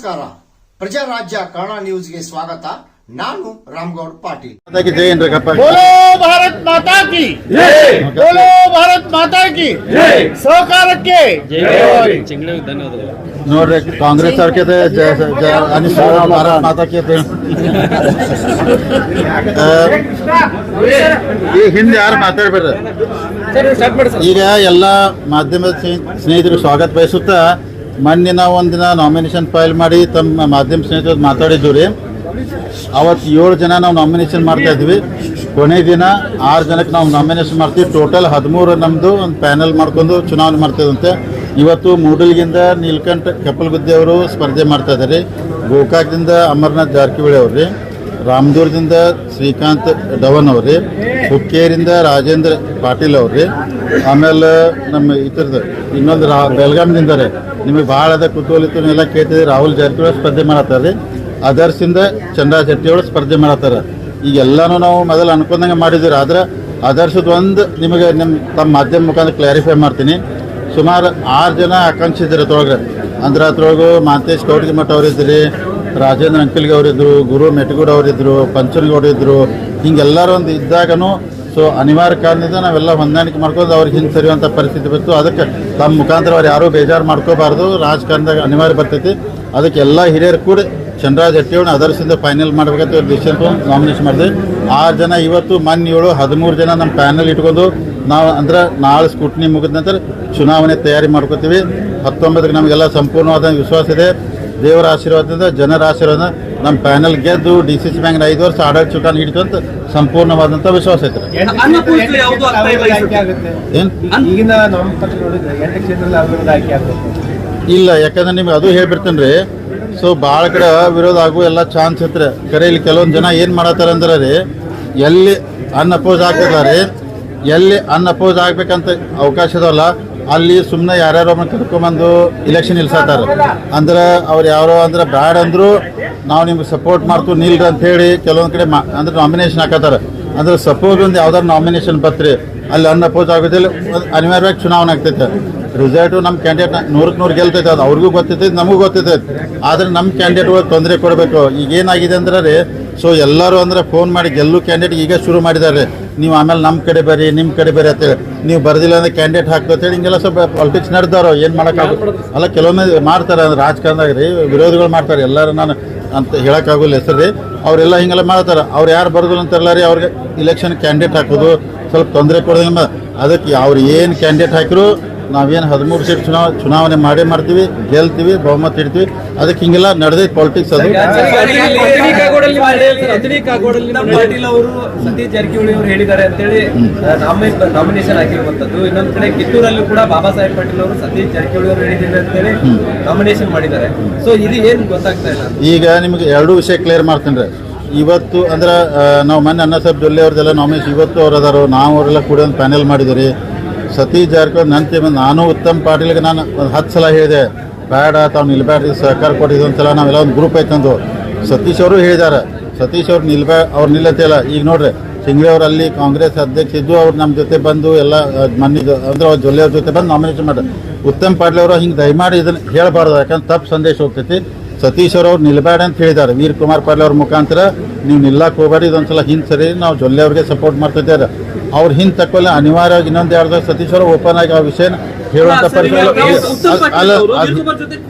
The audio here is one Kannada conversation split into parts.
ನಮಸ್ಕಾರ. ಪ್ರಜಾರಾಜ್ಯ ಕನ್ನಡ ನ್ಯೂಸ್ಗೆ ಸ್ವಾಗತ. ನಾನು ರಾಮಗೌಡ ಪಾಟೀಲ್. बोलो भारत माता की जय, बोलो भारत माता की जय, सहकारಕ್ಕೆ ನೋಡ್ರಿ ಕಾಂಗ್ರೆಸ್ ಅವ್ರಿಗೆ ಭಾರತ್ ಮಾತಾ ಕೆ ಈ ಹಿಂದೆ ಯಾರು ಮಾತಾಡ್ಬೇಡ್ರಿ. ಈಗ ಎಲ್ಲ ಮಾಧ್ಯಮದ ಸ್ನೇಹಿತರು ಸ್ವಾಗತ ಬಯಸುತ್ತಾ ಮೊನ್ನೆ ನಾವು ಒಂದಿನ ನಾಮಿನೇಷನ್ ಫೈಲ್ ಮಾಡಿ ತಮ್ಮ ಮಾಧ್ಯಮ ಸ್ನೇಹಿತರು ಮಾತಾಡಿದ್ವಿ ರೀ. ಅವತ್ತು 7 ಜನ ನಾವು ನಾಮಿನೇಷನ್ ಮಾಡ್ತಾ ಇದ್ವಿ. ಕೊನೆ ದಿನ 6 ಜನಕ್ಕೆ ನಾವು ನಾಮಿನೇಷನ್ ಮಾಡ್ತೀವಿ. ಟೋಟಲ್ 13 ನಮ್ಮದು ಒಂದು ಪ್ಯಾನಲ್ ಮಾಡ್ಕೊಂಡು ಚುನಾವಣೆ ಮಾಡ್ತಿದ್ದಂತೆ. ಇವತ್ತು ಮೂಡಲ್ಗಿಂದ ನೀಲಕಂಠ ಕಪ್ಪಲಗುದ್ದಿ ಅವರು ಸ್ಪರ್ಧೆ ಮಾಡ್ತಾ ಇದ್ದಾರೆ. ಗೋಕಾಕ್ದಿಂದ ಅಮರನಾಥ್ ಜಾರಕಿಹೊಳಿ ಅವ್ರಿ, ರಾಮದುರ್ಗದಿಂದ ಶ್ರೀಕಾಂತ್ ಡವನ್ ಅವ್ರಿ, ಹುಕ್ಕೇರಿಂದ ರಾಜೇಂದ್ರ ಪಾಟೀಲ್ ಅವ್ರಿ, ಆಮೇಲೆ ನಮ್ಮ ಇತರದ್ದು ಇನ್ನೊಂದು ಬೆಳಗಾಂದಿಂದ ನಿಮಗೆ ಭಾಳ ಅದ ಕುತೂಹಲಿತು ಎಲ್ಲ ಕೇಳ್ತಿದ್ದೆ. ರಾಹುಲ್ ಜಾರಕಿಹೊಳಿ ಸ್ಪರ್ಧೆ ಮಾಡತ್ತಾರೆ. ಅದರ್ಸಿಂದ ಚಂದ್ರಾ ಶೆಟ್ಟಿ ಅವರು ಸ್ಪರ್ಧೆ ಮಾಡತ್ತಾರೆ. ಈಗೆಲ್ಲನೂ ನಾವು ಮೊದಲು ಅನ್ಕೊಂಡಂಗೆ ಮಾಡಿದ್ದೀರಿ. ಆದ್ರೆ ಅದರ್ಸದ ಒಂದು ನಿಮಗೆ ತಮ್ಮ ಮಾಧ್ಯಮ ಮುಖಾಂತರ ಕ್ಲಾರಿಫೈ ಮಾಡ್ತೀನಿ. ಸುಮಾರು 6 ಜನ ಆಕಾಂಕ್ಷಿ ಇದ್ದಾರೆ ಅದ್ರೊಳಗೆ. ಅಂದ್ರೆ ಅದ್ರೊಳಗೆ ಮಾಂತೇಶ್ ಕೌಟಗಿಮಠ ಅವರಿದ್ದರು, ರಾಜೇಂದ್ರ ಅಂಕಲ್ಗೆ ಅವರಿದ್ದರು, ಗುರು ಮೆಟಗೂಡ್ ಅವರಿದ್ದರು, ಪಂಚನಗೌಡ ಇದ್ದರು. ಹಿಂಗೆಲ್ಲರೂ ಒಂದು ಇದ್ದಾಗನೂ ಸೊ ಅನಿವಾರ್ಯ ಕಾರಣದಿಂದ ನಾವೆಲ್ಲ ಹೊಂದಾಣಿಕೆ ಮಾಡ್ಕೊಂಡು ಅವ್ರಿಗೆ ಹಿಂದೆ ಸರಿಯುವಂಥ ಪರಿಸ್ಥಿತಿ ಬಂತು. ಅದಕ್ಕೆ ತಮ್ಮ ಮುಖಾಂತರ ಅವ್ರು ಯಾರೂ ಬೇಜಾರು ಮಾಡ್ಕೋಬಾರ್ದು. ರಾಜಕಾರಣದಾಗ ಅನಿವಾರ್ಯ ಬರ್ತೈತಿ. ಅದಕ್ಕೆ ಎಲ್ಲ ಹಿರಿಯರು ಕೂಡ ಚಂದ್ರಾ ಶೆಟ್ಟಿಯವ್ರನ್ನ ಅದರ್ಸಿಂದ ಫೈನಲ್ ಮಾಡ್ಬೇಕಂತ ಡಿಸಿಷನ್ ನಾಮಿನೇಷನ್ ಮಾಡಿದೆ. 6 ಜನ ಇವತ್ತು ಮೊನ್ನೆ 13 ಜನ ನಮ್ಮ ಪ್ಯಾನಲ್ ಇಟ್ಕೊಂಡು ನಾವು ಅಂದ್ರೆ ನಾಳೆ ಸ್ಕೂಟ್ನಿ ಮುಗಿದ ನಂತರ ಚುನಾವಣೆ ತಯಾರಿ ಮಾಡ್ಕೋತೀವಿ. 19ಕ್ಕೆ ನಮಗೆಲ್ಲ ಸಂಪೂರ್ಣವಾದ ವಿಶ್ವಾಸ ಇದೆ. ದೇವರ ಆಶೀರ್ವಾದದಿಂದ, ಜನರ ಆಶೀರ್ವಾದ ನಮ್ಮ ಪ್ಯಾನಲ್ ಗೆದ್ದು DCC ಬ್ಯಾಂಕ್ 5 ವರ್ಷ ಆಡಳಿತ ಚುನಾವಣೆ ಹಿಡಿತು ಅಂತ ಸಂಪೂರ್ಣವಾದಂಥ ವಿಶ್ವಾಸ ಐತೆ. ಇಲ್ಲ, ಯಾಕಂದ್ರೆ ನಿಮ್ಗೆ ಅದು ಹೇಳ್ಬಿಡ್ತೇನೆ ರೀ. ಸೊ ಭಾಳ ಕಡೆ ವಿರೋಧ ಆಗೋ ಎಲ್ಲ ಚಾನ್ಸ್ ಇತ್ತು. ಕರೆ ಇಲ್ಲಿ ಕೆಲವೊಂದು ಜನ ಏನು ಮಾಡತ್ತಾರ ಅಂದ್ರೆ ರೀ, ಎಲ್ಲಿ ಅನ್ಅಪೋಸ್ ಆಗ್ತಿದ್ದಾರೆ, ಎಲ್ಲಿ ಅನ್ಅಪೋಸ್ ಆಗ್ಬೇಕಂತ ಅವಕಾಶ ಇದಾವಲ್ಲ ಅಲ್ಲಿ ಸುಮ್ಮನೆ ಯಾರ್ಯಾರೋ ಕರ್ಕೊಂಬಂದು ಇಲೆಕ್ಷನ್ ನಿಲ್ಸತ್ತಾರ. ಅಂದ್ರೆ ಅವ್ರು ಯಾರೋ ಅಂದ್ರೆ ಬ್ಯಾಡ್ ಅಂದ್ರು ನಾವು ನಿಮ್ಗೆ ಸಪೋರ್ಟ್ ಮಾಡ್ತೀವಿ ನಿಲ್ರಿ ಅಂತ ಹೇಳಿ ಕೆಲವೊಂದು ಕಡೆ ಅಂದ್ರೆ ನಾಮಿನೇಷನ್ ಹಾಕತ್ತಾರ. ಅಂದ್ರೆ ಸಪೋಸ್ ಒಂದು ಯಾವ್ದಾರು ನಾಮಿನೇಷನ್ ಬತ್ರಿ ಅಲ್ಲಿ ಅನ್ಅಪೋಸ್ ಆಗೋದಿಲ್ಲ, ಅನಿವಾರ್ಯವಾಗಿ ಚುನಾವಣೆ ಆಗ್ತೈತೆ. ರಿಸಲ್ಟು ನಮ್ಮ ಕ್ಯಾಂಡಿಡೇಟ್ 100ಕ್ಕೆ 100 ಗೆಲ್ತೈತೆ. ಅದು ಅವ್ರಿಗೂ ಗೊತ್ತೈತೆ, ನಮಗೂ ಗೊತ್ತೈತೆ. ಆದರೆ ನಮ್ಮ ಕ್ಯಾಂಡಿಡೇಟ್ಗಳು ತೊಂದರೆ ಕೊಡಬೇಕು. ಈಗೇನಾಗಿದೆ ಅಂದ್ರೆ ರೀ, ಸೊ ಎಲ್ಲರೂ ಅಂದ್ರೆ ಫೋನ್ ಮಾಡಿ ಗೆಲ್ಲು ಕ್ಯಾಂಡಿಡೇಟ್ ಈಗ ಶುರು ಮಾಡಿದ್ದಾರೆ. ನೀವು ಆಮೇಲೆ ನಮ್ಮ ಕಡೆ ಬರ್ರಿ, ನಿಮ್ಮ ಕಡೆ ಬರ್ರಿ ಅಂತೇಳಿ, ನೀವು ಬರ್ದಿಲ್ಲ ಅಂದ್ರೆ ಕ್ಯಾಂಡಿಡೇಟ್ ಹಾಕ್ತೇಳಿ ಹಿಂಗೆಲ್ಲ ಸ್ವಲ್ಪ ಪಾಲಿಟಿಕ್ಸ್ ನಡೆದಾರೋ ಏನು ಮಾಡೋಕ್ಕಾಗಲ್ಲ. ಅಲ್ಲ, ಕೆಲವೊಮ್ಮೆ ಮಾಡ್ತಾರೆ ಅಂದ್ರೆ ರಾಜಕಾರಣದಾಗ ರೀ ವಿರೋಧಿಗಳು ಮಾಡ್ತಾರೆ. ಎಲ್ಲರೂ ನಾನು ಅಂತ ಹೇಳೋಕ್ಕಾಗೋಲ್ಲ ಹೆಸರು ರೀ. ಅವರೆಲ್ಲ ಹಿಂಗೆಲ್ಲ ಮಾಡ್ತಾರೆ. ಅವ್ರು ಯಾರು ಬರೋದಿಲ್ಲ ಅಂತಾರಲ್ಲ ರೀ, ಅವ್ರಿಗೆ ಇಲೆಕ್ಷನ್ ಕ್ಯಾಂಡಿಡೇಟ್ ಹಾಕೋದು ಸ್ವಲ್ಪ ತೊಂದರೆ ಕೊಡೋದಿಲ್ಲ. ಅದಕ್ಕೆ ಅವ್ರು ಏನು ಕ್ಯಾಂಡಿಡೇಟ್ ಹಾಕಿದ್ರು ನಾವೇನು 13 ಸೀಟ್ ಚುನಾವಣೆ ಮಾಡ್ತೀವಿ, ಗೆಲ್ತೀವಿ, ಬಹುಮತ ಇಡ್ತೀವಿ. ಅದಕ್ಕೆ ಹಿಂಗೆಲ್ಲ ನಡೆದೈತೆ ಪಾಲಿಟಿಕ್ಸ್. ಅದು ಪಾಟೀಲ್ ಅವರು ಸತೀಶ್ ಜಾರಕಿಹೊಳಿ ಅವರು ಹೇಳಿದ್ದಾರೆ ಅಂತೇಳಿ ನಾಮಿನೇಷನ್ ಆಗಿರುವಂತದ್ದು. ಇನ್ನೊಂದು ಕಡೆ ಕಿತ್ತೂರಲ್ಲಿ ಕೂಡ ಬಾಬಾ ಸಾಹೇಬ್ ಪಾಟೀಲ್ ಅವರು ಸತೀಶ್ ಜಾರಕಿಹೊಳಿ ಅವರು ಹೇಳಿದ್ದಾರೆ ಅಂತೇಳಿ ನಾಮಿನೇಷನ್ ಮಾಡಿದ್ದಾರೆ. ಸೊ ಇದು ಏನು ಗೊತ್ತಾಗ್ತಾ ಇಲ್ಲ. ಈಗ ನಿಮಗೆ 2 ವಿಷಯ ಕ್ಲಿಯರ್ ಮಾಡ್ತೀನಿ ರೀ. ಇವತ್ತು ಅಂದ್ರೆ ನಾವು ಮೊನ್ನೆ ಅನ್ನಸಾಬ್ ಜೊಲ್ಲೆ ಅವ್ರದ್ದೆಲ್ಲ ನಾಮಿನೇಷನ್ ಇವತ್ತು ಅವ್ರು ಅದಾರು. ನಾವು ಅವರೆಲ್ಲ ಕೂಡ ಒಂದು ಪ್ಯಾನೆಲ್ ಮಾಡಿದ್ದೀರಿ. ಸತೀಶ್ ಜಾರಕಿಹೊಳಿ ನನ್ನ ಟೀಮ್ ನಾನು ಉತ್ತಮ್ ಪಾಟೀಲ್ಗೆ ನಾನು 10 ಸಲ ಹೇಳಿದೆ, ಬೇಡ ತಾವು ನಿಲ್ಬೇಡ್ರಿ, ಸಹಕಾರ ಕೊಟ್ಟಿದ್ದು ಒಂದ್ಸಲ ನಾವೆಲ್ಲ ಒಂದು ಗ್ರೂಪ್ ಐತಂದು. ಸತೀಶ್ ಅವರು ಹೇಳಿದ್ದಾರೆ, ಸತೀಶ್ ಅವ್ರು ಅವ್ರು ನಿಲ್ಲತ್ತಿಲ್ಲ. ಈಗ ನೋಡ್ರಿ, ಸಿಂಗ್ಳಿ ಅವ್ರು ಅಲ್ಲಿ ಕಾಂಗ್ರೆಸ್ ಅಧ್ಯಕ್ಷ ಇದ್ದು ಅವ್ರು ನಮ್ಮ ಜೊತೆ ಬಂದು ಎಲ್ಲ ಮನ್ನಿದ್ದು ಅಂದ್ರೆ ಅವ್ರ ಜೊಲ್ಲೆ ಅವ್ರ ಜೊತೆ ಬಂದು ನಾಮಿನೇಷನ್ ಮಾಡಿ. ಉತ್ತಮ್ ಪಾಟೀಲ್ ಅವರು ಹಿಂಗೆ ದಯಮಾಡಿ ಇದನ್ನು ಹೇಳಬಾರ್ದು, ಯಾಕಂದ್ರೆ ತಪ್ಪು ಸಂದೇಶ ಹೋಗ್ತೈತಿ. ಸತೀಶ್ ಅವ್ರು ನಿಲ್ಬೇಡ ಅಂತ ಹೇಳಿದ್ದಾರೆ. ವೀರ್ ಕುಮಾರ್ ಪಾಟೀಲ್ ಅವ್ರ ಮುಖಾಂತರ ನೀವು ನಿಲ್ಲಕ್ಕೆ ಹೋಗಬೇಡಿ, ಇದೊಂದ್ಸಲ ಹಿಂದೆ ಸರಿ ನಾವು ಜೊಲ್ಲೆ ಅವ್ರಿಗೆ ಸಪೋರ್ಟ್ ಮಾಡ್ತಿದ್ದಾರೆ. ಅವ್ರು ಹಿಂದೆ ತಕ್ಕೊಲ್ಲ ಅನಿವಾರ್ಯವಾಗಿ ಇನ್ನೊಂದು 2 ದಿವಸ ಸತೀಶ್ ಅವರು ಓಪನ್ ಆಗಿ ಆ ವಿಷಯನ ಹೇಳುವಂಥ ಪರಿಸ್ಥಿತಿ ಅಲ್ಲ.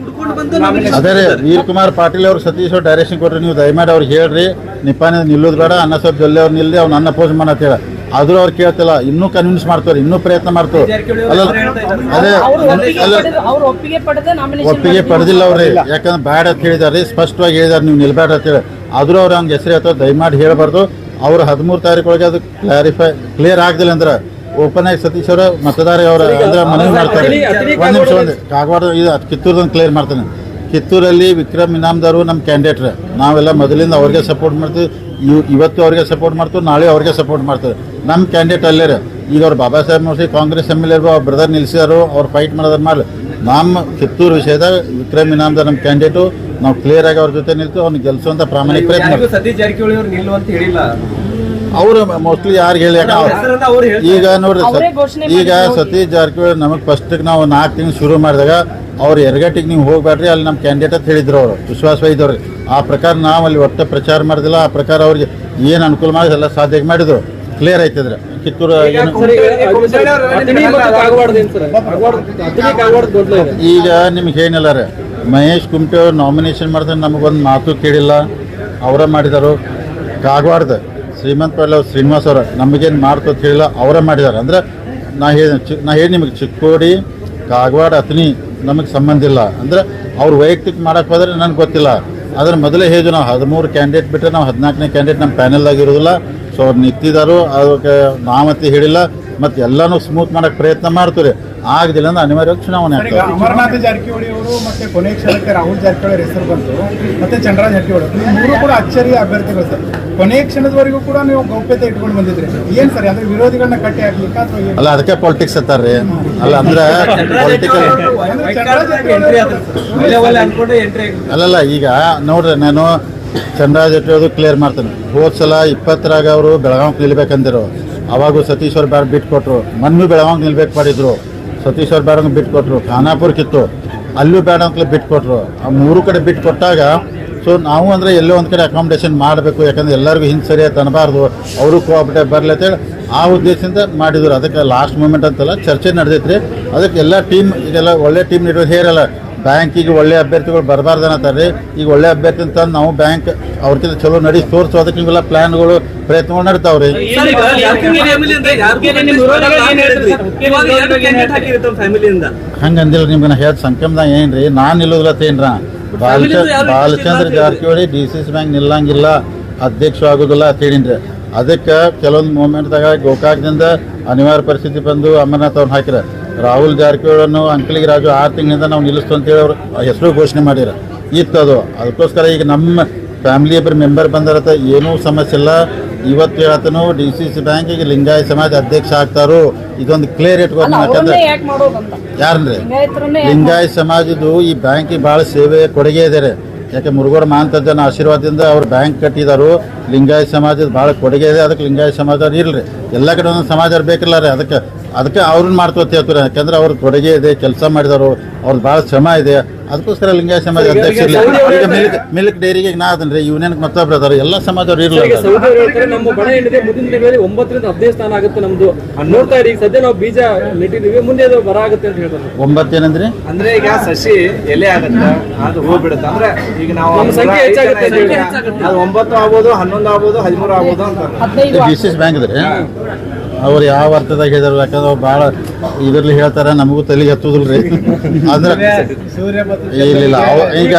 ಅದೇ ರೀ, ವೀರ್ ಕುಮಾರ್ ಪಾಟೀಲ್ ಅವರು ಸತೀಶ್ ಅವ್ರು ಡೈರೆಕ್ಷನ್ ಕೊಟ್ಟರೆ ನೀವು ದಯಮಾಡಿ ಅವ್ರಿಗೆ ಹೇಳ್ರಿ, ನಿಪ್ಪಾನಿ ನಿಲ್ಲೋದು ಬೇಡ, ಅನ್ನಸಾಬ್ ಜೊಲ್ಲೆ ಅವ್ರು ನಿಲ್ಲಿ, ಅವ್ನು ನನ್ನ ಅಪೋಸ್ ಮಾಡತ್ತ ಹೇಳ. ಆದರೂ ಅವ್ರು ಕೇಳ್ತಿಲ್ಲ, ಇನ್ನೂ ಕನ್ವಿನ್ಸ್ ಮಾಡ್ತಾರೆ, ಇನ್ನೂ ಪ್ರಯತ್ನ ಮಾಡ್ತಾರೆ. ಅಲ್ಲ ಅದೇ ಅಲ್ಲ, ಒಪ್ಪಿಗೆ ಪಡೆದಿಲ್ಲ ಅವ್ರಿ. ಯಾಕಂದ್ರೆ ಬ್ಯಾಡ್ ಅಂತ ಹೇಳಿದಾರೆ, ಸ್ಪಷ್ಟವಾಗಿ ಹೇಳಿದಾರೆ ನೀವು ನಿಲ್ಬೇಡ ಅಂತ ಹೇಳಿ. ಆದರೂ ಅವ್ರು ಹಂಗೆ ಹೆಸರು ಹೇಳ್ತಾರೆ, ದಯಮಾಡಿ ಹೇಳಬಾರ್ದು. ಅವ್ರು 13 ತಾರೀಕೊಳಗೆ ಅದು ಕ್ಲಿಯರ್ ಆಗದಿಲ್ಲ ಅಂದ್ರೆ ಓಪನ್ ಆಗಿ ಸತೀಶ್ ಅವರ ಮತದಾರ ಅವರ ಅಂದ್ರೆ ಮನವಿ ಮಾಡ್ತಾರೆ. ಒಂದು ನಿಮಿಷ, ಒಂದು ಕಾಗವಾಡ ಇದು ಕಿತ್ತೂರ್ದೊಂದು ಕ್ಲಿಯರ್ ಮಾಡ್ತಾನೆ. ಕಿತ್ತೂರಲ್ಲಿ ವಿಕ್ರಮ್ ಇನಾಮ್ದಾರು ನಮ್ಮ ಕ್ಯಾಂಡಿಡೇಟ್ರೆ. ನಾವೆಲ್ಲ ಮೊದಲಿಂದ ಅವ್ರಿಗೆ ಸಪೋರ್ಟ್ ಮಾಡ್ತೀವಿ. ಇವತ್ತು ಅವ್ರಿಗೆ ಸಪೋರ್ಟ್ ಮಾಡ್ತೀವಿ, ನಾಳೆ ಅವ್ರಿಗೆ ಸಪೋರ್ಟ್ ಮಾಡ್ತೀವಿ. ನಮ್ಮ ಕ್ಯಾಂಡಿಡೇಟ್ ಅಲ್ಲೇ ಈಗ ಅವ್ರು ಬಾಬಾ ಸಾಹೇಬ್ ನೋಡ್ರಿ ಕಾಂಗ್ರೆಸ್ MLA ಅವ್ರ ಬ್ರದರ್ ನಿಲ್ಸಿದಾರು, ಅವ್ರು ಫೈಟ್ ಮಾಡೋದ್ರ ಮಾಡಿ ನಮ್ಮ ಕಿತ್ತೂರು ವಿಷಯದಾಗ ವಿಕ್ರಮ್ ಇನಾಮ್ದಾರ್ ನಮ್ಮ ಕ್ಯಾಂಡಿಡೇಟು. ನಾವು ಕ್ಲಿಯರ್ ಆಗಿ ಅವ್ರ ಜೊತೆ ನಿಲ್ತು ಅವ್ನು ಗೆಲ್ಸುವಂತ ಪ್ರಾಮಾಣಿಕ ಪ್ರಯತ್ನ. ಸತೀಶ್ ಜಾರಕಿಹೊಳಿ ಅವರು ನಿಲ್ಲುವಂತ ಹೇಳಿಲ್ಲ. ಅವರು ಮೋಸ್ಟ್ಲಿ ಯಾರು ಹೇಳಿ ಹೆಸರನ್ನ ಅವ್ರು ಹೇಳ್ತಾರೆ. ಈಗ ನೋಡ್ರಿ ಅವ್ರೇ ಘೋಷಣೆ ಈಗ ಸತೀಶ್ ಜಾರಕಿಹೊಳಿ ನಮಗೆ ಫಸ್ಟಿಗೆ ನಾವು 4 ತಿಂಗಳು ಶುರು ಮಾಡಿದಾಗ ಅವ್ರು ಎರಗಟ್ಟಿಗೆ ನೀವು ಹೋಗ್ಬೇಡ್ರಿ ಅಲ್ಲಿ ನಮ್ಮ ಕ್ಯಾಂಡಿಡೇಟ್ ಅಂತ ಹೇಳಿದ್ರು ಅವರು ವಿಶ್ವಾಸ ಇದ್ದವ್ರಿ. ಆ ಪ್ರಕಾರ ನಾವು ಅಲ್ಲಿ ಒಟ್ಟು ಪ್ರಚಾರ ಮಾಡಿದಿಲ್ಲ. ಆ ಪ್ರಕಾರ ಅವ್ರಿಗೆ ಏನು ಅನುಕೂಲ ಮಾಡಿ ಎಲ್ಲ ಸಾಧ್ಯ ಮಾಡಿದ್ರು. ಕ್ಲಿಯರ್ ಆಯ್ತಿದ್ರೆ ಕಿತ್ತೂರು ಏನು ಈಗ ನಿಮ್ಗೆ ಏನಿಲ್ಲ ರೀ, ಮಹೇಶ್ ಕುಮಟೆ ಅವ್ರು ನಾಮಿನೇಷನ್ ಮಾಡಿದ್ರೆ ನಮಗೊಂದು ಮಾತು ಕೇಳಿಲ್ಲ, ಅವರ ಮಾಡಿದರು. ಕಾಗವಾಡದ ಶ್ರೀಮಂತ ಪಾಟೀಲ್ ಅವ್ರು ಶ್ರೀನಿವಾಸ್ ಅವರು ನಮಗೇನು ಮಾಡ್ತು ಅಂತ ಹೇಳಿಲ್ಲ, ಅವರ ಮಾಡಿದ್ದಾರೆ. ಅಂದ್ರೆ ನಾ ಹೇಳಿ ನಿಮಗೆ ಚಿಕ್ಕೋಡಿ ಕಾಗವಾಡ ಅತನಿ ನಮಗೆ ಸಂಬಂಧ ಇಲ್ಲ. ಅಂದ್ರೆ ಅವ್ರು ವೈಯಕ್ತಿಕ ಮಾಡಕ್ಕೆ ಹೋದ್ರೆ ನನಗೆ ಗೊತ್ತಿಲ್ಲ. ಅದ್ರ ಮೊದಲೇ ಹೇಳಿದ್ವಿ ನಾವು 13 ಕ್ಯಾಂಡಿಡೇಟ್ ಬಿಟ್ಟರೆ ನಾವು 14ನೇ ಕ್ಯಾಂಡಿಡೇಟ್ ನಮ್ಮ ಪ್ಯಾನೆಲ್ದಾಗ ಇರೋದಿಲ್ಲ. ಸೊ ಅವ್ರು ನಿಂತಿದ್ದಾರು, ಅದಕ್ಕೆ ನಾವತ್ತೆ ಹೇಳಿಲ್ಲ. ಮತ್ತು ಎಲ್ಲನೂ ಸ್ಮೂತ್ ಮಾಡೋಕ್ಕೆ ಪ್ರಯತ್ನ ಮಾಡ್ತೀವಿ. ಆಗದಿಲ್ಲ ಅಂದ್ರೆ ಅನಿವಾರ್ಯವಾಗಿ ಚುನಾವಣೆ ಆಗ್ತದೆ. ಅಮರನಾಥ ಜಾರಕಿಹೊಳಿ ಅವರು ಮತ್ತೆ ಕೊನೆ ಕ್ಷಣಕ್ಕೆ ರಾಹುಲ್ ಜಾರಕಿಹೊಳಿ ಹೆಸರು ಬಂತು, ಮತ್ತೆ ಚಂದ್ರರಾಜ್ ಜಾರಕಿಹೊಳಿ ಮೂರು ಕೂಡ ಅಚ್ಚರಿಯ ಅಭ್ಯರ್ಥಿಗಳು ಸರ್. ಕೊನೆ ಕ್ಷಣದವರೆಗೂ ಕೂಡ ನೀವು ಗೌಪ್ಯತೆ ಇಟ್ಕೊಂಡು ಬಂದಿದ್ರಿ. ಏನ್ ಸರಿ ಅಂದ್ರೆ ವಿರೋಧಿಗಳನ್ನ ಕಟ್ಟಿ ಹಾಕ್ಲಿಕ್ಕೆ ಅಥವಾ ಏನು? ಅಲ್ಲ ಅದಕ್ಕೆ ಪಾಲಿಟಿಕ್ಸ್ ಅಂತಾರ್ರಿ. ಅಲ್ಲ ಅಂದ್ರೆ ಪೊಲಿಟಿಕಲ್ ಅಲ್ಲಲ್ಲ. ಈಗ ನೋಡ್ರಿ, ನಾನು ಚಂದ್ರರಾಜ್ ಜಾರಕಿಹೊಳಿ ಕ್ಲಿಯರ್ ಮಾಡ್ತೇನೆ. ಹೋದ ಸಲ 20ರಾಗ ಅವರು ಬೆಳಗಾವಿಗೆ ನಿಲ್ಬೇಕಂದಿರು. ಅವಾಗೂ ಸತೀಶ್ ಅವ್ರು ಬೇರೆ ಬಿಟ್ಕೊಟ್ರು. ಮಣ್ಣು ಬೆಳಗಾವಿಗೆ ನಿಲ್ಬೇಕು ಮಾಡಿದ್ರು, ಸತೀಶ್ ಅವ್ರು ಬೇಡ ಬಿಟ್ಕೊಟ್ರು. ಖಾನಾಪುರ ಕಿತ್ತು, ಅಲ್ಲೂ ಬೇಡ ಅಂತಲೇ ಬಿಟ್ಕೊಟ್ರು. ಆ 3 ಕಡೆ ಬಿಟ್ಕೊಟ್ಟಾಗ ಸೊ ನಾವು ಅಂದರೆ ಎಲ್ಲೋ ಒಂದು ಕಡೆ ಅಕಾಮಿಡೇಷನ್ ಮಾಡಬೇಕು, ಯಾಕಂದ್ರೆ ಎಲ್ಲರಿಗೂ ಹಿಂದೆ ಸರಿಯಾಗಿ ಅನ್ನಬಾರ್ದು, ಅವರು ಕೋಆಪರೇಟಿವ್ ಬರಲಿ ಅಂತೇಳಿ ಆ ಉದ್ದೇಶದಿಂದ ಮಾಡಿದ್ರು. ಅದಕ್ಕೆ ಲಾಸ್ಟ್ ಮೂಮೆಂಟ್ ಅಂತಲ್ಲ ಚರ್ಚೆ ನಡೆದೈತ್ರಿ. ಅದಕ್ಕೆ ಎಲ್ಲ ಟೀಮ್ ಇದೆಲ್ಲ ಒಳ್ಳೆ ಟೀಮ್ ನೀಡೋದು ಹೇರಲ್ಲ. ಬ್ಯಾಂಕಿಗೆ ಒಳ್ಳೆ ಅಭ್ಯರ್ಥಿಗಳು ಬರಬಾರ್ದು ಅನ್ನತ್ತಾರೆ. ಈಗ ಒಳ್ಳೆ ಅಭ್ಯರ್ಥಿ ಅಂತ ನಾವು ಬ್ಯಾಂಕ್ ಅವ್ರಕ್ಕಿಂತ ಚಲೋ ನಡಿ ತೋರಿಸೋದಕ್ಕೆ ಇವೆಲ್ಲ ಪ್ಲಾನ್ಗಳು ಪ್ರಯತ್ನಗಳು ನಡೀತಾವ್ರಿ. ಹಂಗಂದಿಲ್ಲ ನಿಮ್ಗೆ ನಾ ಹೇಳ್ದ ಸಂಖ್ಯಮ್ದಾಗ ಏನ್ರಿ ನಾನು ನಿಲ್ಲೋದಿಲ್ಲ ತೇನ್ರ. ಬಾಲಚಂದ್ರ ಜಾರಕಿಹೊಳಿ DCC ಬ್ಯಾಂಕ್ ನಿಲ್ಲಂಗಿಲ್ಲ, ಅಧ್ಯಕ್ಷ ಆಗೋದಿಲ್ಲ ಅಂತ ಹೇಳಿನ್ರಿ. ಅದಕ್ಕೆ ಕೆಲವೊಂದು ಮೂಮೆಂಟ್ದಾಗ ಗೋಕಾಕದಿಂದ ಅನಿವಾರ್ಯ ಪರಿಸ್ಥಿತಿ ಬಂದು ಅಮರನಾಥ್ ಅವ್ರನ್ನ ಹಾಕಿರ. ರಾಹುಲ್ ಜಾರಕಿಹೊಳಿಯನ್ನು ಅಂಕಲಿಗೆ ರಾಜು 6 ತಿಂಗಳಿಂದ ನಾವು ನಿಲ್ಲಿಸ್ತು ಅಂತೇಳಿ ಅವ್ರು ಹೆಸರು ಘೋಷಣೆ ಮಾಡಿರ ಇತ್ತದು. ಅದಕ್ಕೋಸ್ಕರ ಈಗ ನಮ್ಮ ಫ್ಯಾಮಿಲಿ ಒಬ್ಬರು ಮೆಂಬರ್ ಬಂದಿರತ್ತೆ, ಏನೂ ಸಮಸ್ಯೆ ಇಲ್ಲ. ಇವತ್ತು ಹೇಳ್ತಾನು DCC ಬ್ಯಾಂಕಿಗೆ ಲಿಂಗಾಯತ ಸಮಾಜ ಅಧ್ಯಕ್ಷ ಆಗ್ತಾರೋ, ಇದೊಂದು ಕ್ಲಿಯರ್ ಇಟ್ಕೊಂಡು. ಯಾಕಂದ್ರೆ ಯಾರನ್ರಿ ಲಿಂಗಾಯತ ಸಮಾಜದ್ದು ಈ ಬ್ಯಾಂಕಿಗೆ ಭಾಳ ಸೇವೆ ಕೊಡುಗೆ ಇದೆ. ಯಾಕೆ ಮುರುಗೋಡ ಮಹಾಂತಜ್ಜನ ಆಶೀರ್ವಾದದಿಂದ ಅವ್ರು ಬ್ಯಾಂಕ್ ಕಟ್ಟಿದಾರು. ಲಿಂಗಾಯತ ಸಮಾಜದ ಭಾಳ ಕೊಡುಗೆ ಇದೆ. ಅದಕ್ಕೆ ಲಿಂಗಾಯತ ಸಮಾಜ ಇರಲಿ, ಎಲ್ಲ ಕಡೆ ಒಂದೊಂದು ಸಮಾಜ ಬೇಕಿಲ್ಲ ರೀ. ಅದಕ್ಕೆ ಅವ್ರನ್ನ ಮಾಡ್ತೋತ ಹೇಳ್ತಾರೆ. ಯಾಕಂದ್ರೆ ಅವ್ರ ಕೊಡುಗೆ ಇದೆ, ಕೆಲಸ ಮಾಡಿದಾರು, ಅವ್ರದ್ದು ಭಾಳ ಶ್ರಮ ಇದೆ. ಅದಕ್ಕೋಸ್ಕರ ಲಿಂಗಾಯತ ಸಮಾಜ ಅಧ್ಯಕ್ಷ ಇರಲಿ. ಈಗ ಮಿಲ್ಕ್ ಡೈರಿಗೆ ನಾ ಅದನ್ರಿ ಯೂನಿಯನ್ಗೆ ಮತ್ತೊಬ್ರು ಅದಾರ, ಎಲ್ಲ ಸಮಾಜವ್ರು ಇರಲಿ. ನಮ್ಮ ಬಣ ಏನಿದೆ ಮುಂದಿನ ದಿನಗಳಲ್ಲಿ 9 ರಿಂದ 15 ಸ್ಥಾನ ಆಗುತ್ತೆ ನಮ್ದು. ನೋಡ್ತಾ ಇರಿ, ಈಗ ಸದ್ಯ ನಾವು ಬೀಜ ನೆಟ್ಟಿದೀವಿ, ಮುಂದೆ ಅದು ಬರ ಆಗುತ್ತೆ ಅಂತ ಹೇಳ್ತಾರೆ. 9 ಏನಂದ್ರಿ? ಅಂದ್ರೆ ಈಗ ಸಸಿ ಎಲೆ ಆಗತ್ತ, ಅದು ಹೂ ಬಿಡುತ್ತೆ. ಅಂದ್ರೆ ಈಗ ನಾವು ನಮ್ಮ ಸಂಖ್ಯೆ ಹೆಚ್ಚಾಗುತ್ತೆ. ಅದು 9 ಆಗ್ಬೋದು, 11 ಆಗ್ಬೋದು, 13 ಆಗ್ಬೋದು ಅಂತ. DCC ಬ್ಯಾಂಕ್ ಇದ್ರಿ ಅವ್ರು ಯಾವ ಅರ್ಥದಾಗ ಹೇಳಿದ್ರು. ಯಾಕಂದ್ರೆ ಅವ್ರು ಭಾಳ ಇದರಲ್ಲಿ ಹೇಳ್ತಾರೆ, ನಮಗೂ ತಲೆಗೆ ಹತ್ತುದಿಲ್ರಿ. ಅಂದ್ರೆ ಇಲ್ಲ ಈಗ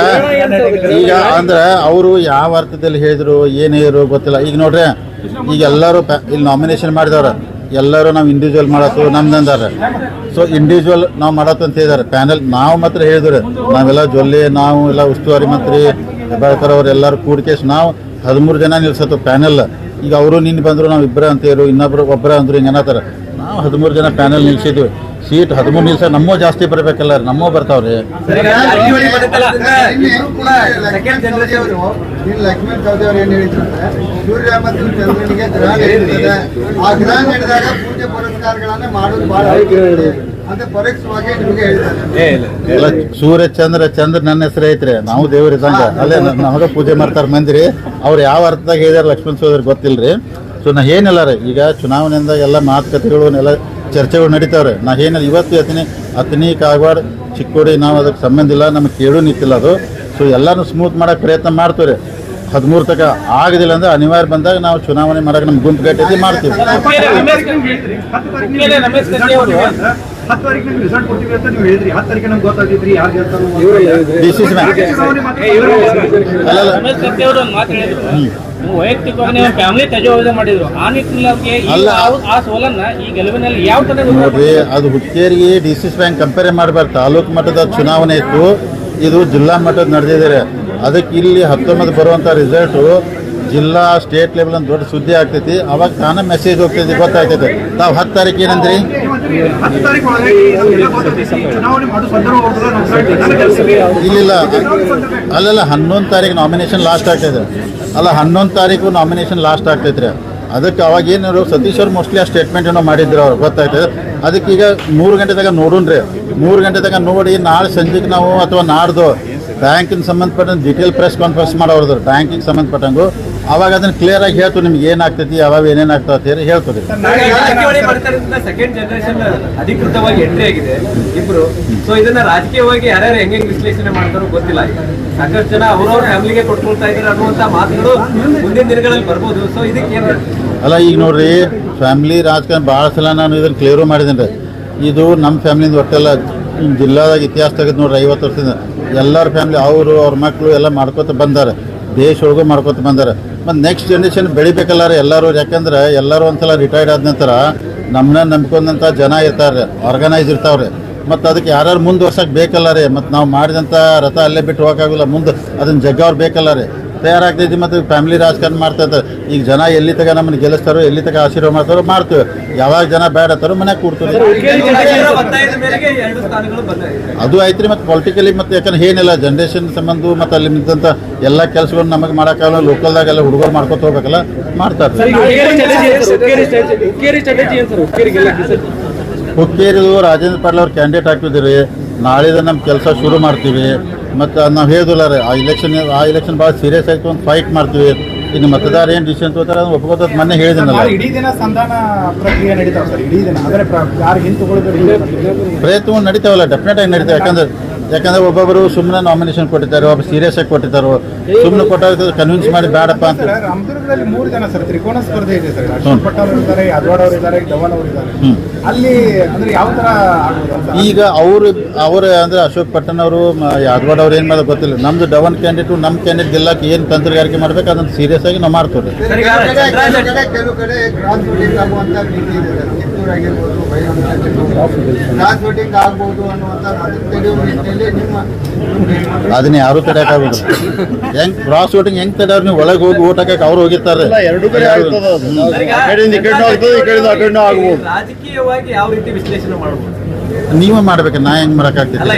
ಅಂದ್ರೆ ಅವರು ಯಾವ ಅರ್ಥದಲ್ಲಿ ಹೇಳಿದ್ರು ಏನು ಹೇಳಿದ್ರು ಗೊತ್ತಿಲ್ಲ. ಈಗ ನೋಡ್ರಿ, ಈಗ ಎಲ್ಲರೂ ಇಲ್ಲಿ ನಾಮಿನೇಷನ್ ಮಾಡಿದವ್ರ ಎಲ್ಲರೂ ನಾವು ಇಂಡಿವಿಜುವಲ್ ಮಾಡತ್ತು ನಮ್ದಂದಾರ. ಸೊ ಇಂಡಿವಿಜುವಲ್ ನಾವು ಮಾಡತ್ತು ಅಂತ ಹೇಳಿದಾರೆ ಪ್ಯಾನಲ್. ನಾವು ಮಾತ್ರ ಹೇಳಿದ್ರು ನಾವೆಲ್ಲ ಜೊಲ್ಲೆ, ನಾವು ಎಲ್ಲ ಉಸ್ತುವಾರಿ ಮಂತ್ರಿ ಹೆಬ್ಬಾಳ್ಕರ್ ಅವ್ರು ಎಲ್ಲರೂ ಕೂಡಿಕೇಶ್ ನಾವು 13 ಜನ ನಿಲ್ಸತ್ತು ಪ್ಯಾನಲ್. ಈಗ ಅವರು ನಿನ್ನೆ ಬಂದರು, ನಾವು ಇಬ್ಬರ ಅಂತೇರು, ಇನ್ನೊಬ್ರು ಒಬ್ಬರ ಅಂದ್ರು ಹಿಂಗೆ ಅನ್ನತ್ತಾರ. ನಾವು 13 ಜನ ಪ್ಯಾನಲ್ ನಿಲ್ಸಿದ್ವಿ. ಸೀಟ್ 13 ನಿಲ್ಸ ನಮ್ಮೂ ಜಾಸ್ತಿ ಬರಬೇಕಲ್ಲ, ನಮ್ಮೂ ಬರ್ತಾವ್ರಿ. ಲಕ್ಷ್ಮೀ ಚೌಧರಿ ಅವರು ಏನು ಹೇಳಿದ್ರು ಸೂರ್ಯ ಮತ್ತು ಚಂದ್ರನಿಗೆ ಗ್ರಹ ನಡೆಯುತ್ತದೆ. ಆ ಗ್ರಹ ನಡೆದಾಗ ಪೂಜೆ ಪುರಸ್ಕಾರಗಳನ್ನ ಮಾಡೋದು ಬಹಳ ಅಂತ ಪರೋಕ್ಷವಾಗಿ ನಿಮಗೆ ಹೇಳ್ತಾರೆ. ಸೂರ್ಯ ಚಂದ್ರ ನನ್ನ ಹೆಸರು ಐತ್ರಿ, ನಾವು ದೇವ್ರ ಇದ್ದಂಗ ಅಲ್ಲೇ ನಮಗ ಪೂಜೆ ಮಾಡ್ತಾರೆ ಮಂದಿರಿ. ಅವ್ರು ಯಾವ ಅರ್ಥದಾಗ ಹೇಳಿದಾರೆ ಲಕ್ಷ್ಮಣ್ ಸೋದರಿ ಗೊತ್ತಿಲ್ರಿ. ಸೊ ನಾ ಏನಿಲ್ಲ ರೀ, ಈಗ ಚುನಾವಣೆಯಿಂದ ಎಲ್ಲ ಮಾತುಕತೆಗಳು ಎಲ್ಲ ಚರ್ಚೆಗಳು ನಡೀತಾವ್ರೆ. ನಾ ಏನಿಲ್ಲ ಇವತ್ತು ಅತನಿ ಕಾಗವಾಡ ಚಿಕ್ಕೋಡಿ ನಾವು ಅದಕ್ಕೆ ಸಂಬಂಧ ಇಲ್ಲ, ನಮಗೆ ಕೇಳು ನಿಂತಿಲ್ಲ ಅದು. ಸೊ ಎಲ್ಲಾನು ಸ್ಮೂತ್ ಮಾಡಕ್ಕೆ ಪ್ರಯತ್ನ ಮಾಡ್ತೀವಿ. 13 ತನಕ ಆಗದಿಲ್ಲ ಅಂದ್ರೆ ಅನಿವಾರ್ಯ ಬಂದಾಗ ನಾವು ಚುನಾವಣೆ ಮಾಡಕ್ಕೆ ನಮ್ಮ ಗುಂಪು ಗಟ್ಟಿ ಮಾಡ್ತೀವಿ. ವೈಯಕ್ತಿಕವಾಗಿ ನೀವು ಫ್ಯಾಮಿಲಿ ತಜೋವಧೆ ಮಾಡಿದ್ರು, ಆ ನಿಟ್ಟಿನಲ್ಲಿ ಆ ಸೋಲನ್ನ ಈ ಗೆಲುವಿನಲ್ಲಿ ಯಾವ ತರ ನೋಡ್ರಿ, ಅದು ಹುಕ್ಕೇರಿಗೆ DCC ಬ್ಯಾಂಕ್ ಕಂಪೇರ್ ಮಾಡಬಾರ್ದು. ತಾಲೂಕು ಮಟ್ಟದ ಚುನಾವಣೆ ಇತ್ತು, ಇದು ಜಿಲ್ಲಾ ಮಟ್ಟದ ನಡೆದಿದ್ದಾರೆ. ಅದಕ್ಕೆ ಇಲ್ಲಿ 19 ಬರುವಂಥ ರಿಸಲ್ಟು ಜಿಲ್ಲಾ ಸ್ಟೇಟ್ ಲೆವೆಲ್ ಅಂತ ದೊಡ್ಡ ಸುದ್ದಿ ಆಗ್ತೈತಿ. ಅವಾಗ ತಾನೇ ಮೆಸೇಜ್ ಹೋಗ್ತೈತಿ, ಗೊತ್ತಾಗ್ತೈತೆ. ತಾವು 10 ತಾರೀಕು ಏನಂದ್ರಿ? ಇಲ್ಲ ಅಲ್ಲಲ್ಲ 11 ತಾರೀಕು ನಾಮಿನೇಷನ್ ಲಾಸ್ಟ್ ಆಗ್ತೈತೆ. ಅಲ್ಲ 11 ತಾರೀಕು ನಾಮಿನೇಷನ್ ಲಾಸ್ಟ್ ಆಗ್ತೈತ್ರಿ. ಅದಕ್ಕೆ ಅವಾಗ ಏನಾರು ಸತೀಶ್ ಅವ್ರು ಮೋಸ್ಟ್ಲಿ ಆ ಸ್ಟೇಟ್ಮೆಂಟ್ ಏನೋ ಮಾಡಿದ್ರು ಅವ್ರು ಗೊತ್ತಾಯ್ತದೆ. ಅದಕ್ಕೆ ಈಗ 3 ಗಂಟೆ ತನಕ ನೋಡೋಣ್ರಿ, 3 ಗಂಟೆ ತನಕ ನೋಡಿ ನಾಳೆ ಸಂಜೆಗೆ ನಾವು ಅಥವಾ ನಾಡ್ದು ಬ್ಯಾಂಕಿನ ಸಂಬಂಧಪಟ್ಟಂಗೆ ಡೀಟೇಲ್ ಪ್ರೆಸ್ ಕಾನ್ಫರೆನ್ಸ್ ಮಾಡೋರು ಬ್ಯಾಂಕಿಗೆ ಸಂಬಂಧಪಟ್ಟಂಗೂ. ಅವಾಗ ಅದನ್ನು ಕ್ಲಿಯರ್ ಆಗಿ ಹೇಳ್ತು ನಿಮ್ಗೆ ಏನಾಗ್ತೈತಿ ಯಾವಾಗ ಏನೇನು ಆಗ್ತದೆ ಅಂತ ಹೇಳ್ತದೆ. ಜಾರಕಿಹೊಳಿ ಬರ್ತಾರಿಂದ ಸೆಕೆಂಡ್ ಜನರೇಷನ್ ಅಧಿಕೃತವಾಗಿ ಎಂಟ್ರಿ ಆಗಿದೆ ಇಬ್ರು. ಸೊ ಇದನ್ನ ರಾಜಕೀಯವಾಗಿ ಯಾರ್ಯಾರು ಹೆಂಗೆ ವಿಶ್ಲೇಷಣೆ ಮಾಡ್ತಾರೋ ಗೊತ್ತಿಲ್ಲ. ಸಾಕಷ್ಟು ಜನ ಅವ್ರವ್ರ ಫ್ಯಾಮಿಲಿಗೆ ಕೊಟ್ಕೊಳ್ತಾ ಇದ್ದಾರೆ ಅನ್ನುವಂತ ಮಾತುಗಳು ಮುಂದಿನ ದಿನಗಳಲ್ಲಿ ಬರ್ಬೋದು. ಸೊ ಇದಕ್ಕೆ ಏನ್ ಅಲ್ಲ ಈಗ ನೋಡ್ರಿ, ಫ್ಯಾಮಿಲಿ ರಾಜಕಾರಣ ಭಾಳ ಸಲ ನಾನು ಇದನ್ನು ಕ್ಲಿಯರು ಮಾಡಿದ್ದೀನಿ ರೀ. ಇದು ನಮ್ಮ ಫ್ಯಾಮಿಲಿಯಿಂದ ಒಟ್ಟೆಲ್ಲ ಜಿಲ್ಲಾದಾಗ ಇತಿಹಾಸ ತೆಗೆದು ನೋಡ್ರಿ 50 ವರ್ಷದಿಂದ ಎಲ್ಲರ ಫ್ಯಾಮಿಲಿ ಅವರು ಅವ್ರ ಮಕ್ಕಳು ಎಲ್ಲ ಮಾಡ್ಕೊತ ಬಂದಾರೆ, ದೇಶ ಒಳಗೂ ಮಾಡ್ಕೊತ ಬಂದಾರೆ. ಮತ್ತು ನೆಕ್ಸ್ಟ್ ಜನ್ರೇಷನ್ ಬೆಳಿಬೇಕಲ್ಲ ರೀ ಎಲ್ಲರೂ. ಯಾಕಂದ್ರೆ ಎಲ್ಲರೂ ಒಂದ್ಸಲ ರಿಟೈರ್ಡ್ ಆದ ನಂತರ ನಮ್ಮನ್ನ ನಂಬ್ಕೊಂಡಂಥ ಜನ ಇರ್ತಾರೆ, ಆರ್ಗನೈಸ್ ಇರ್ತಾವ್ರಿ. ಮತ್ತು ಅದಕ್ಕೆ ಯಾರು ಮುಂದುವರ್ಸಕ್ಕೆ ಬೇಕಲ್ಲ ರೀ. ಮತ್ತು ನಾವು ಮಾಡಿದಂಥ ರಥ ಅಲ್ಲೇ ಬಿಟ್ಟು ಹೋಗೋಕ್ಕಾಗಲ್ಲ, ಮುಂದೆ ಅದನ್ನು ಜಗ್ಗವ್ರು ಬೇಕಲ್ಲ ರೀ. ತಯಾರಾಗ್ತೈತಿ ಮತ್ತು ಫ್ಯಾಮಿಲಿ ರಾಜಕಾರಣ ಮಾಡ್ತಾ ಇರ್ತಾರೆ. ಈಗ ಜನ ಎಲ್ಲಿ ತಗ ನಮ್ಮನ್ನು ಗೆಲ್ಲಿಸ್ತಾರೋ, ಎಲ್ಲಿ ತಗ ಆಶೀರ್ವಾದ ಮಾಡ್ತಾರೋ ಮಾಡ್ತೀವಿ. ಯಾವಾಗ ಜನ ಬೇಡ ಅಂತಾರೋ ಮನೆಗೆ ಕೂಡ್ತೀವಿ. ಒತ್ತಾಯದ ಮೇರೆಗೆ 2 ಸ್ಥಾನಗಳು ಬಂದಿದೆ. ಅದು ಐತ್ರಿ. ಮತ್ತು ಪೊಲಿಟಿಕಲಿ ಮತ್ತು ಯಾಕಂದ್ರೆ ಏನಿಲ್ಲ ಜನ್ರೇಷನ್ ಸಂಬಂಧ ಮತ್ತು ಅಲ್ಲಿ ನಿಂತಂಥ ಎಲ್ಲ ಕೆಲಸಗಳು ನಮಗೆ ಮಾಡೋಕ್ಕಾಗಲ್ಲ. ಲೋಕಲ್ದಾಗೆಲ್ಲ ಹುಡುಗರು ಮಾಡ್ಕೊತ ಹೋಗ್ಬೇಕಲ್ಲ, ಮಾಡ್ತಾರೆ. ಹುಕ್ಕೇರಿದು ರಾಜೇಂದ್ರ ಪಾಟೀಲ್ ಅವ್ರು ಕ್ಯಾಂಡಿಡೇಟ್ ಹಾಕಿದ್ರಿ. ನಾಳಿದ ನಮ್ಮ ಕೆಲಸ ಶುರು ಮಾಡ್ತೀವಿ. ಮತ್ತು ನಾವು ಹೇಳಿದಿಲ್ಲ ರೀ, ಆ ಇಲೆಕ್ಷನ್ ಭಾಳ ಸೀರಿಯಸ್ ಆಯಿತು, ಒಂದು ಫೈಟ್ ಮಾಡ್ತೀವಿ. ಇನ್ನು ಮತದಾರ ಏನು ಡಿಸಿಷನ್ ತಗೋತಾರೆ ಅದನ್ನು ಒಪ್ಕೋತ ಮೊನ್ನೆ ಹೇಳಿದ್ದೀನಲ್ಲ. ಇಡೀ ದಿನ ಸಂಧಾನ ಪ್ರಕ್ರಿಯೆ ನಡೀತಾವೆ ಸರ್, ಇಡೀ ದಿನ. ಅಂದರೆ ಯಾರು ಹಿಂದೆ ಪ್ರಯತ್ನಗಳು ನಡೀತಾವಲ್ಲ, ಡೆಫಿನೆಟ್ ಆಗಿ ನಡೀತಾವೆ. ಯಾಕಂದ್ರೆ ಒಬ್ಬೊಬ್ಬರು ಸುಮ್ಮನೆ ನಾಮಿನೇಷನ್ ಕೊಟ್ಟಿದ್ದಾರೆ, ಒಬ್ಬ ಸೀರಿಯಸ್ ಆಗಿ ಕೊಟ್ಟಿದ್ದಾರೆ. ಸುಮ್ಮನೆ ಕೊಟ್ಟಾಗ ಕನ್ವಿನ್ಸ್ ಮಾಡಿ ಬೇಡಪ್ಪ ಅಂತ. ರಾಮದುರ್ಗದಲ್ಲಿ 3 ಜನ ಸರ್ ತ್ರಿಕೋನ ಸ್ಪರ್ಧೆ ಇದೆ ಸರ್. ಅಶ್ವಥ್ ಪಟ್ ಅವರು ಇದ್ದಾರೆ, ಯಾದವಾಡ್ ಅವರು ಇದ್ದಾರೆ, ಧವನ್ ಅವರು ಇದ್ದಾರೆ. ಅಲ್ಲಿ ಅಂದ್ರೆ ಯಾವ ತರ ಈಗ ಅವ್ರು ಅಂದ್ರೆ ಅಶೋಕ್ ಪಟ್ಟಣ್ ಅವರು ಯಾದವಾಡ್ ಅವ್ರು ಏನು ಮಾಡೋದು ಗೊತ್ತಿಲ್ಲ. ನಮ್ದು ಧವನ್ ಕ್ಯಾಂಡಿಡೇಟು ನಮ್ಮ ಕ್ಯಾಂಡಿಡೇಟ್ ಗೆಲ್ಲಕ್ಕೆ ಏನು ತಂತ್ರಗಾರಿಕೆ ಮಾಡ್ಬೇಕು ಅದನ್ನು ಸೀರಿಯಸ್ ಆಗಿ ನಾವು ಮಾಡ್ತೀವಿ. ಕೆಲವು ಕಡೆ ಕ್ರಾಸ್ ವೋಟಿಂಗ್ ಆಗುವಂತ ಭೀತಿ ಇದೆ ಸರ್. ಕಿತ್ತೂರು ಆಗಿರ್ಬೋದು, ಕ್ರಾಸ್ ವೋಟಿಂಗ್ ಆಗ್ಬೋದು ಅನ್ನುವಂತ ತಡೆಯುವ ನಿಟ್ಟಿನಲ್ಲಿ ಅದನ್ನ ಯಾರು ತಡೆಯೋಕ್ಕಾಗೋದು. ಹೆಂಗ್ ಕ್ರಾಸ್ ವೋಟಿಂಗ್ ಹೆಂಗ್ ತಡೆಯವ್ರು? ನೀವು ಒಳಗೆ ಹೋಗಿ ಓಟ್ ಹಾಕಕ್ಕೆ ಅವ್ರು ಹೋಗಿರ್ತಾರೆ. ರಾಜಕೀಯವಾಗಿ ಯಾವ ರೀತಿ ವಿಶ್ಲೇಷಣೆ ಮಾಡಬಹುದು? ನೀವೇ ಮಾಡ್ಬೇಕು, ನಾ ಹೆಂಗ್ ಮಾಡಕ್ಕಾಗ್ತದೆ?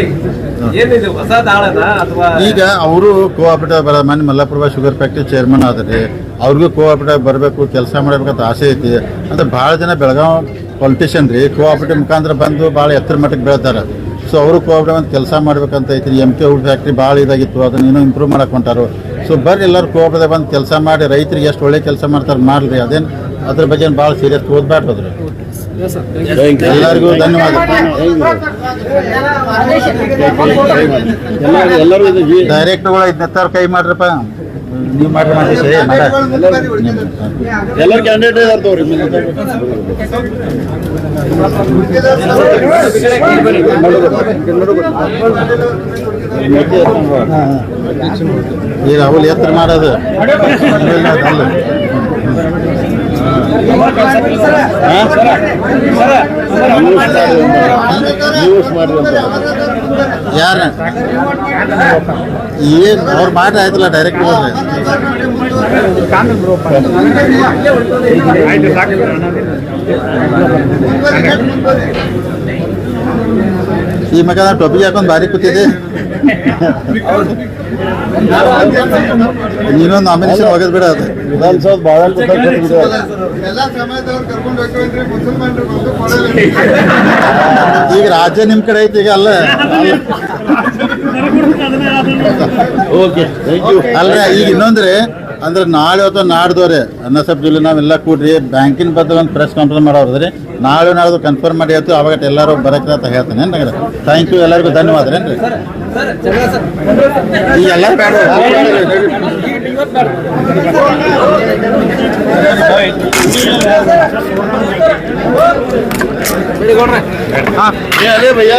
ಏನಿದೆ ಹೊಸ ದಾಳನ ಅಥವಾ ಈಗ ಅವರು ಕೋಆಪರೇಟಿವ್ ಮೊನ್ನೆ ಮಲ್ಲಾಪುರ ಶುಗರ್ ಫ್ಯಾಕ್ಟ್ರಿ ಚೇರ್ಮನ್ ಆದ್ರೆ ಅವ್ರಿಗೂ ಕೋಆಪರೇಟಿವ್ ಬರಬೇಕು, ಕೆಲಸ ಮಾಡಬೇಕಂತ ಆಸೆ ಐತಿ. ಅಂದ್ರೆ ಭಾಳ ಜನ ಬೆಳಗಾವಿ ಪೊಲಿಟಿಷಿಯನ್ ರೀ ಕೋಆಪರೇಟಿವ್ ಮುಖಾಂತರ ಬಂದು ಭಾಳ ಎತ್ತರ ಮಟ್ಟಕ್ಕೆ ಬೆಳೆದಾರೆ. ಸೊ ಅವರು ಕೋಆಪರೇಟಿವ್ ಒಂದು ಕೆಲಸ ಮಾಡ್ಬೇಕಂತ ಐತ್ರಿ. MK ವುಡ್ ಫ್ಯಾಕ್ಟ್ರಿ ಭಾಳ ಇದಾಗಿತ್ತು, ಅದನ್ನ ಇನ್ನೂ ಇಂಪ್ರೂವ್ ಮಾಡಕ್ಕೆ ಹೊಂಟಾರು. ಸೊ ಬರ್ರಿ ಎಲ್ಲರೂ ಕೋಆಪರೇಟಿವ್ ಬಂದು ಕೆಲಸ ಮಾಡಿ ರೈತರಿಗೆ ಎಷ್ಟು ಒಳ್ಳೆ ಕೆಲಸ ಮಾಡ್ತಾರೆ ಮಾಡಲಿ. ಅದೇನು ಅದ್ರ ಬಗ್ಗೆ ಭಾಳ ಸೀರಿಯಸ್ ಓದ್ಬಾರ್ದ್ರಿ. ಎಲ್ಲರಿಗೂ ಧನ್ಯವಾದ. ಡೈರೆಕ್ಟ್ಗಳು ಇದನ್ನೆತ್ತಾರು ಕೈ ಮಾಡ್ರಪ್ಪ, ನೀವು ಮಾಡ್ರಿ ಸರಿ ಎಲ್ಲರೂ ಕ್ಯಾಂಡಿಡೇಟ್ ಇದಾರ್ದವ್ರಿ. ಈಗ ಅವಳು ಎತ್ತರ ಮಾಡೋದು ಯಾರ ಏನ್ ಅವ್ರ ಮಾಟ ಆಯ್ತಲ್ಲ ಡೈರೆಕ್ಟ್ ಹೋದ್ರೆ ಈ ಮಗ ಟೊಪಿಗೆ ಹಾಕೊಂಡು ಬಾರಿ ಕೂತಿದೆ. ನೀನೊಂದು ನಾಮಿನೇಷನ್ ಹೋಗೋದು ಬಿಡ. ಅದು ಎಲ್ಲ ಸಮಯದವ್ರು ಕರ್ಕೊಂಡು ಹೋಗ್ತೀವಿ, ಮುಸಲ್ಮಾನರು ಈಗ ರಾಜ್ಯ ನಿಮ್ ಕಡೆ ಐತಿ. ಈಗ ಅಲ್ಲ ಅಲ್ರಿ ಈಗ ಇನ್ನೊಂದ್ರಿ ಅಂದ್ರೆ ನಾಳೆ ಅಥವಾ ನಾಡ್ದವ್ರೆ ಅನ್ನಸಬ್ ಜಿಲ್ಲೆ ನಾವೆಲ್ಲ ಕೂಡ್ರಿ ಬ್ಯಾಂಕಿನ ಬದಲು ಒಂದು ಪ್ರೆಸ್ ಕಾನ್ಫರೆನ್ಸ್ ಮಾಡೋದ್ರಿ. ನಾಳೆ ನಾಡ್ದು ಕನ್ಫರ್ಮ್ ಮಾಡಿ ಹೇಳ್ತೀವಿ, ಅವಾಗ ಎಲ್ಲರೂ ಬರಕ್ಕೆ ಅಂತ ಹೇಳ್ತೇನೆ. ಏನ್ರಿ ಥ್ಯಾಂಕ್ ಯು, ಎಲ್ಲರಿಗೂ ಧನ್ಯವಾದ. ಏನ್ರಿ ಈಗ ಎಲ್ಲರೂ ಬೇಡ ಭಯ್ಯ